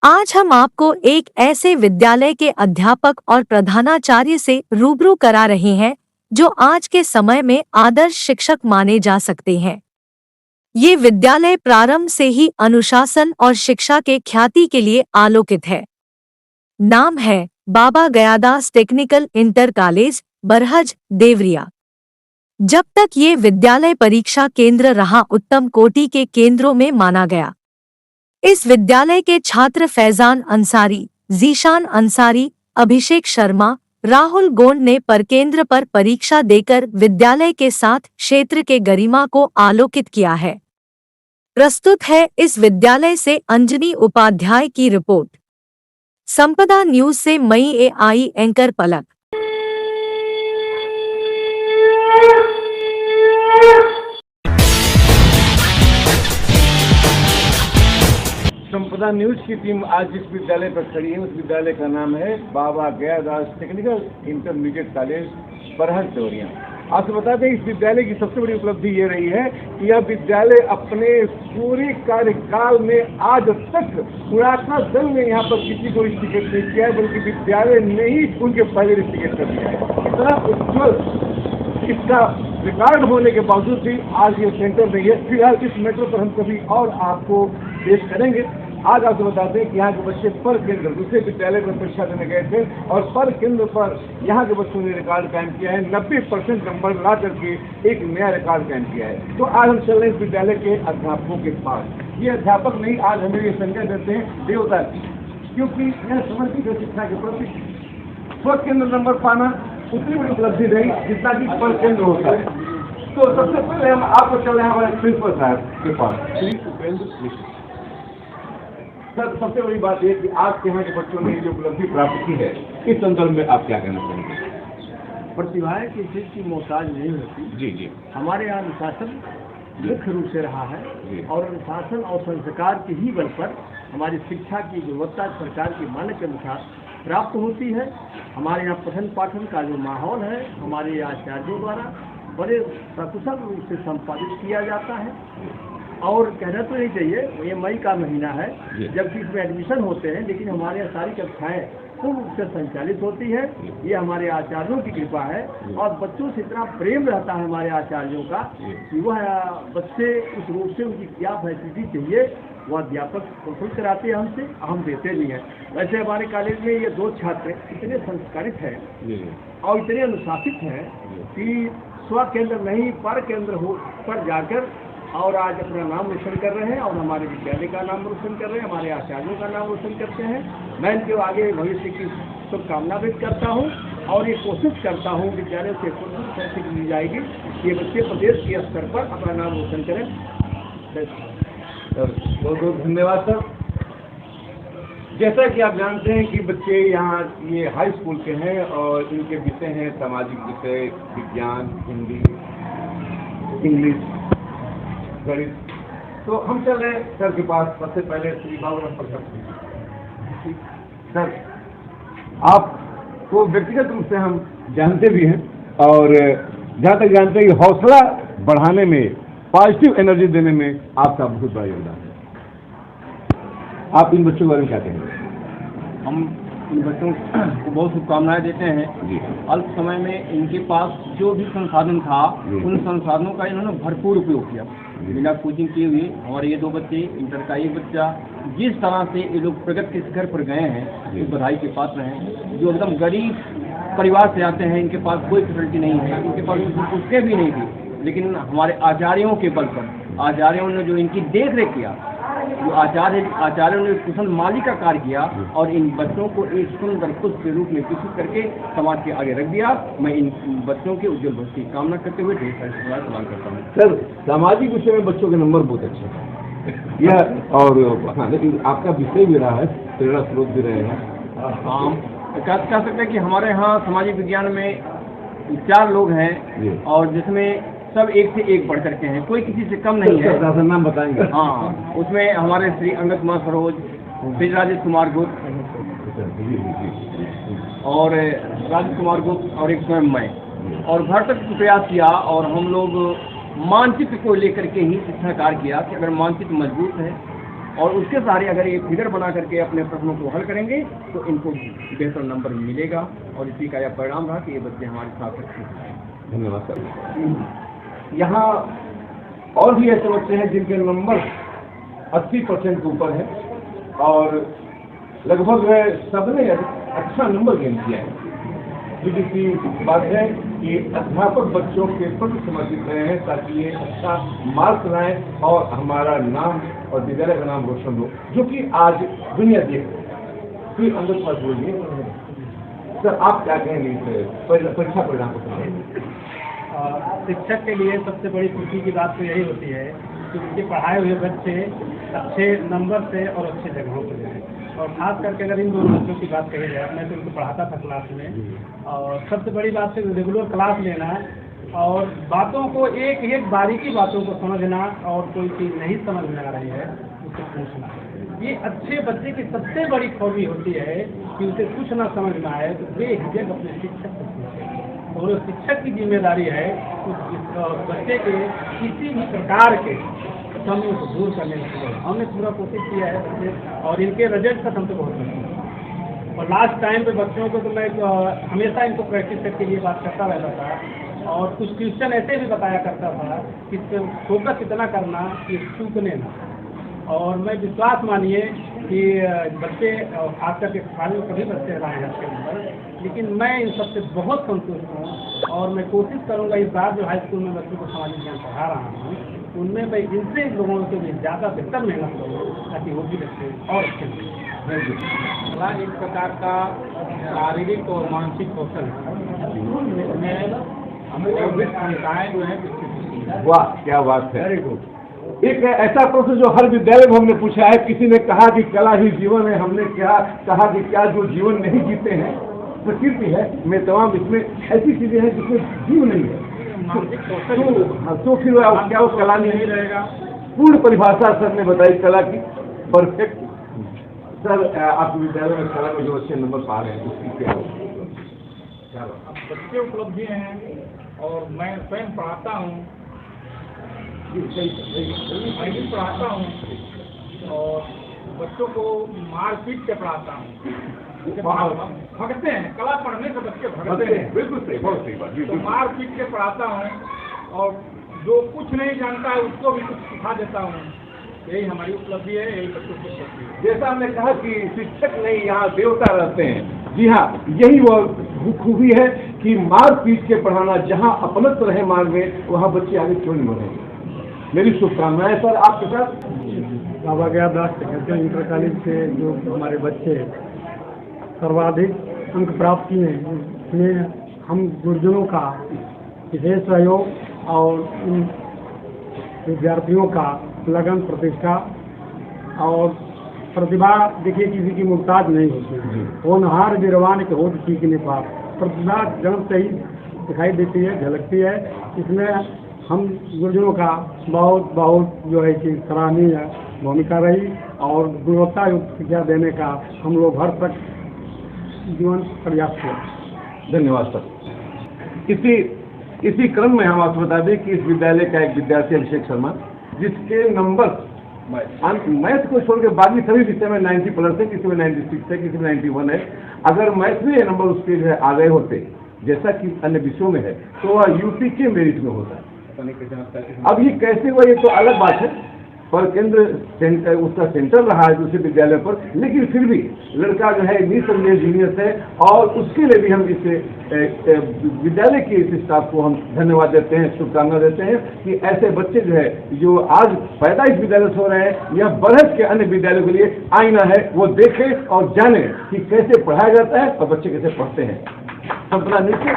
आज हम आपको एक ऐसे विद्यालय के अध्यापक और प्रधानाचार्य से रूबरू करा रहे हैं जो आज के समय में आदर्श शिक्षक माने जा सकते हैं। ये विद्यालय प्रारंभ से ही अनुशासन और शिक्षा के ख्याति के लिए आलोकित है। नाम है Baba Gayadas technical inter college, Barhaj, Deoria. जब तक ये विद्यालय परीक्षा केंद्र रहा, उत्तम कोटि के केंद्रों में माना गया। इस विद्यालय के छात्र फैजान अंसारी, जीशान अंसारी, अभिषेक शर्मा, राहुल गोंड ने परकेंद्र पर परीक्षा देकर विद्यालय के साथ क्षेत्र के गरिमा को आलोकित किया है। प्रस्तुत है इस विद्यालय से अंजनी उपाध्याय की रिपोर्ट। संपदा न्यूज से मई एआई एंकर पलक। संपदा न्यूज की टीम आज जिस विद्यालय पर खड़ी है उस विद्यालय का नाम है Baba Gayadas technical intermediate college, Barhaj, Deoria. आपसे बता दें, इस विद्यालय की सबसे बड़ी उपलब्धि ये रही है कि यह विद्यालय अपने पूरे कार्यकाल में आज तक पुरातन दल ने यहाँ पर किसी को इंस्टिगेट नहीं किया है, बल्कि विद्यालय ने ही उनके पहले इंस्टिगेट कर दिया है। इतना उज्ज्वल इसका रिकॉर्ड होने के बावजूद भी आज ये सेंटर नहीं है। फिलहाल इस मैटर पर हम कभी और आपको पेश करेंगे। आज आपको बताते हैं कि यहाँ के बच्चे पर केंद्र दूसरे विद्यालय में परीक्षा देने गए थे और पर केंद्र पर यहाँ के बच्चों ने रिकॉर्ड कायम किया है। 90% नंबर ला करके एक नया रिकॉर्ड कायम किया है। तो आज हम चल रहे हैं इस विद्यालय के अध्यापकों के पास। ये अध्यापक नहीं, आज हमें ये संज्ञा देते हैं देवता, क्योंकि यह समर्पित है शिक्षा के प्रति। स्व केंद्र नंबर पाना उतनी बड़ी उपलब्धि नहीं जितना कि पर केंद्र होता है। तो सबसे पहले हम आपको चल रहे हैं हमारे प्रिंसिपल साहब के पास, श्री उपेंद्र मिश्र। सर, सबसे बड़ी बात यह कि आपके यहाँ के बच्चों ने जो उपलब्धि प्राप्त की है, इस संदर्भ में आप क्या कहना चाहेंगे? प्रतिभाएं किसी की मोहताज नहीं होती। जी जी। हमारे यहाँ अनुशासन मुख्य रूप से रहा है और अनुशासन और संस्कार के ही बल पर हमारी शिक्षा की गुणवत्ता सरकार के मानक के अनुसार प्राप्त होती है। हमारे यहाँ पठन पाठन का जो माहौल है हमारे आचार्यों द्वारा बड़े सकुशल रूप से संपादित किया जाता है। और कहना तो नहीं चाहिए, ये मई का महीना है जबकि इसमें एडमिशन होते हैं, लेकिन हमारे यहाँ सारी कक्षाएँ पूर्ण रूप से संचालित होती है। ये हमारे आचार्यों की कृपा है और बच्चों से इतना प्रेम रहता है हमारे आचार्यों का कि वह बच्चे उस रूप से उनकी क्या फैसिलिटी चाहिए वह अध्यापक कंसल्ट कराते हैं हमसे, हम देते भी हैं। वैसे हमारे कॉलेज में ये 2 छात्र इतने संस्कारित हैं और इतने अनुशासित हैं कि स्व केंद्र नहीं पर केंद्र हो पर जाकर और आज अपना नाम रोशन कर रहे हैं और हमारे विद्यालय का नाम रोशन कर रहे हैं, हमारे आचार्यों का नाम रोशन करते हैं। मैं इनके आगे भविष्य की शुभकामना व्यक्त करता हूँ और ये कोशिश करता हूँ विद्यालय से कोशिश कैसे की जाएगी कि ये बच्चे प्रदेश के स्तर पर अपना नाम रोशन करें। बहुत बहुत धन्यवाद सर। जैसा कि आप जानते हैं कि बच्चे यहाँ ये हाई स्कूल के हैं और इनके विषय हैं सामाजिक विषय, विज्ञान, हिंदी, इंग्लिश, गणित। तो हम चल रहे हैं सर के पास। सबसे पहले श्री बाबूराम प्रसाद सर, आपको व्यक्तिगत रूप से हम जानते भी हैं और जहाँ तक जानते हैं कि हौसला बढ़ाने में, पॉजिटिव एनर्जी देने में आपका बहुत बड़ा योगदान है। आप इन बच्चों के बारे में क्या कहेंगे? हम इन बच्चों को बहुत शुभकामनाएं देते हैं। अल्प समय में इनके पास जो भी संसाधन था उन संसाधनों का इन्होंने भरपूर उपयोग किया। बिना कोचिंग किए हुए हमारे ये 2 बच्चे, इंटर का एक बच्चा, जिस तरह से ये लोग प्रगति के शिखर पर गए हैं इस बधाई के पात्र हैं। जो एकदम गरीब परिवार से आते हैं, इनके पास कोई फैसिलिटी नहीं है, इनके पास पुस्तकें भी नहीं थी, लेकिन हमारे आचार्यों के बल पर, आचार्यों ने जो इनकी देख रेख किया, जो आचार्यों ने कुशल माली का कार्य किया और इन बच्चों को एक सुंदर पुष्प के रूप में विकसित करके समाज के आगे रख दिया। मैं इन बच्चों के उज्जवल भविष्य की कामना करते हुए ढेर सारे सवाल सवाल करता हूँ। सर, सामाजिक विषय में बच्चों के नंबर बहुत अच्छे हैं यह, और हाँ, लेकिन आपका विषय भी रहा है, प्रेरणा स्रोत भी रहे हैं। हम कह सकते हैं कि हमारे यहाँ सामाजिक विज्ञान में 4 लोग हैं और जिसमें सब एक से एक बढ़ करके हैं, कोई किसी से कम नहीं है। नाम बताएंगे? हाँ, उसमें हमारे श्री अंगद कुमार सरोज, श्री राजेश कुमार गुप्त और राजेश कुमार गुप्त और एक स्वयं मैं, और भरतक प्रयास किया और हम लोग मानचित्र को लेकर के ही शिक्षा कार्य किया कि अगर मानचित्र मजबूत है और उसके सहारे अगर ये फिगर बना करके अपने प्रश्नों को हल करेंगे तो इनको बेहतर नंबर मिलेगा, और इसी का यह परिणाम रहा कि ये बच्चे हमारे साथ अच्छे हैं। धन्यवाद सर। यहाँ और भी ऐसे बच्चे हैं जिनके नंबर 80% के ऊपर है और लगभग सबने अच्छा नंबर गेन किया है। दूसरी सी बात है कि अध्यापक बच्चों के प्रति समर्पित रहे हैं ताकि ये अच्छा मार्क्स लाएं और हमारा नाम और विद्यालय का नाम रोशन हो, जो कि आज दुनिया देख रही है। फिर अंदर पास बोलिए सर, आप क्या कहेंगे इस परीक्षा परिणाम को? शिक्षक के लिए सबसे बड़ी खुशी की बात तो यही होती है कि उनके पढ़ाए हुए बच्चे अच्छे नंबर से और अच्छे जगहों पर जाएं। और खास करके अगर इन दोनों बच्चों की बात कही जाए, मैं तो इनको पढ़ाता था क्लास में, और सबसे बड़ी बात है रेगुलर क्लास लेना और बातों को एक एक बारीकी बातों को समझना, और कोई चीज़ नहीं समझ में आ रही है उससे पूछना। ये अच्छे बच्चे की सबसे बड़ी खूबी होती है कि उसे कुछ ना समझ में आए तो बेहिचक अपने शिक्षक से पूछे, और शिक्षक की जिम्मेदारी है उस बच्चे के किसी भी प्रकार के कमियों को दूर करने की। हमने पूरा कोशिश किया है बच्चे, और इनके रिजल्ट तक हमसे बहुत खुश हैं। और लास्ट टाइम पे बच्चों को तो मैं हमेशा इनको प्रैक्टिस करके ये बात करता रहता था, और कुछ क्वेश्चन ऐसे भी बताया करता था कि फोकस इतना करना कि चूकने ना। और मैं विश्वास मानिए कि बच्चे खास करके खाली कभी बच्चे लाए हैं अच्छे नंबर, लेकिन मैं इन सबसे बहुत संतुष्ट हूँ। और मैं कोशिश करूँगा इस बार जो हाई स्कूल में बच्चों को सामाजिक ज्ञान पढ़ा रहा हूँ उनमें मैं इनसे लोगों से भी ज़्यादा बेहतर मेहनत करूँ ताकि वो भी बच्चे और अच्छे कला एक प्रकार का शारीरिक और मानसिक कौशल है। वाह, क्या बात है। Very good. एक ऐसा प्रश्न जो हर विद्यालय में हमने पूछा है, किसी ने कहा कि कला ही जीवन है, हमने क्या कहा कि क्या जो जीवन नहीं जीते हैं प्रकृति है, मैं तमाम इसमें ऐसी चीजें हैं जिसमें जीव नहीं है, तो फिर क्या वो कला नहीं रहेगा? पूर्ण परिभाषा सर ने बताई कला की, परफेक्ट। सर, आप विद्यालय में कला में जो अच्छे नंबर पा रहे हैं उसकी क्या बच्चे उपलब्धि हैं, और मैं स्वयं पढ़ाता हूँ, मैं भी पढ़ाता हूँ, और बच्चों को मारपीट के पढ़ाता हूँ। भगते हैं, कला पढ़ने से बच्चे भगते हैं। बिल्कुल सही, बहुत सही बात। तो मारपीट के पढ़ाता हूँ, और जो कुछ नहीं जानता है उसको भी कुछ सिखा देता हूँ। यही हमारी उपलब्धि है, यही बच्चों की उपलब्धि है। जैसा हमने कहा कि शिक्षक नहीं, यहाँ देवता रहते हैं। जी हाँ, यही वो खूबी है कि मार पीट के पढ़ाना, जहाँ अपनत्व रहे मार्ग में, वहाँ बच्चे आगे क्यों नहीं बढ़ेंगे। मेरी शुभकामनाएं सर आपके साथ। बाबा गयादास टेक्निकल इंटर कॉलेज से जो हमारे बच्चे सर्वाधिक अंक प्राप्त किए हैं, इसमें हम गुरुजनों का विशेष सहयोग और इन विद्यार्थियों का लगन, प्रतिष्ठा और प्रतिभा देखिए किसी की मुमताज नहीं होती। होनहार वीरवान के होठ सीखने पर प्रतिभा जन्म से ही दिखाई देती है, झलकती है। इसमें हम गुरुजनों का बहुत बहुत जो है कि सराहनीय भूमिका रही, और गुणवत्ता युक्त शिक्षा देने का हम लोग हर तक जीवन प्रयास किया। धन्यवाद सर। इसी क्रम में हम आपको बता दें कि इस विद्यालय का एक विद्यार्थी अभिषेक शर्मा, जिसके नंबर मैथ को छोड़ के बाकी सभी विषय में 90+ है, किसी में 96 है, किसी में 91 है। अगर मैथ में ये नंबर उसके जो है आ गए होते जैसा कि अन्य विषयों में है, तो वह यूपी के मेरिट में होता है। अब ये कैसे हुआ ये तो अलग बात है, पर केंद्र सेंटर उसका सेंटर रहा है दूसरे विद्यालय पर, लेकिन फिर भी लड़का जो है निसंदेह जीनियस है, और उसके लिए भी हम इसे विद्यालय के इस स्टाफ को हम धन्यवाद देते हैं, शुभकामना देते हैं कि ऐसे बच्चे जो है जो आज पैदा इस विद्यालय से हो रहे हैं, यह बढ़त के अन्य विद्यालयों के लिए आईना है। वो देखें और जाने कि कैसे पढ़ाया जाता है और बच्चे कैसे पढ़ते हैं। संपदा निश्चय